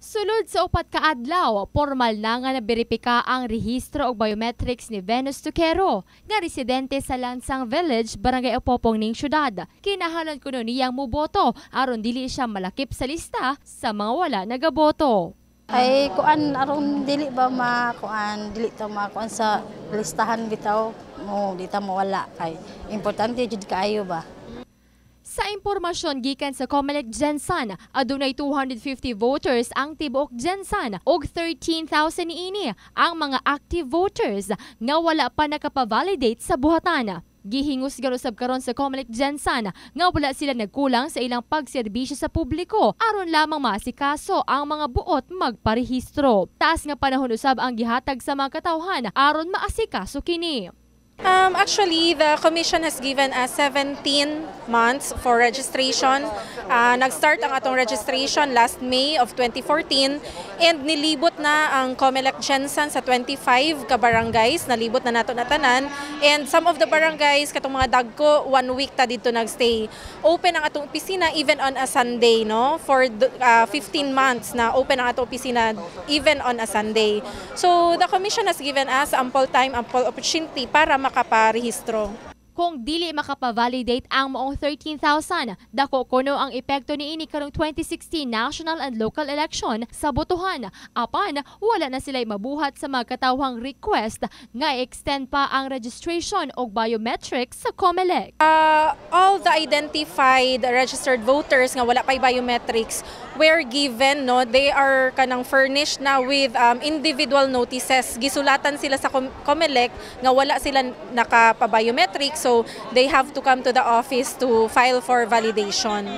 Sulod sa upat ka adlaw, formal na nga naberipika ang rehistro og biometrics ni Venus Tuquero, nga residente sa Lansang Village, Barangay Opopong ning syudad. Kinahanglan kuno niyang moboto aron dili siya malakip sa lista sa mga wala nagaboto. Ay kuan aron dili ba dili ta makuan sa listahan bitaw mo di ta mawala kay importante jud kaayo ba. Sa impormasyon gikan sa Comelec Gensan, adunay 250 voters ang tibuok Gensan og 13,000 niini ang mga active voters nga wala pa nakapavalidate sa buhatan. Gihingos garusab karon sa Comelec Gensan nga wala sila nagkulang sa ilang pagserbisyo sa publiko aron lamang maasikaso ang mga buot magparehistro. Taas nga panahon usab ang gihatag sa mga katawhan aron maasikaso kini. Actually, the Commission has given us 17 months for registration. Nag-start ang atong registration last May of 2014 and nilibot na ang Comelec Gensan sa 25 ka barangays. Nalibot na nato na tanan. And some of the barangays, katong mga dagko, 1 week ta dito nagstay. Open ang atong opisina even on a Sunday, no? For 15 months na open ang atong opisina even on a Sunday. So the Commission has given us ample time, ample opportunity para makaparehistro. Kung dili makapavalidate ang maong 13,000, dako kuno ang epekto niini karong 2016 national and local election sa botohan. Apan wala na sila'y mabuhat sa mga katawhang request nga extend pa ang registration og biometrics sa Comelec. All the identified registered voters nga wala pay biometrics were given, no, they are kanang furnished na with individual notices. Gisulatan sila sa Comelec nga wala sila nakapa-biometrics. So they have to come to the office to file for validation.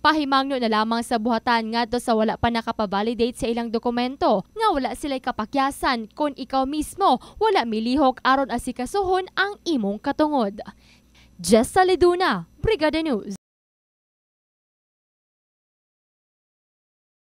Pahimangno na lamang sa buhatan ngadto sa wala pa nakapavalidate sa ilang dokumento nga wala sila'y kapakyasan kung ikaw mismo wala milihok aron asikasuhon ang imong katungod. Jessa Liduna, Brigada News.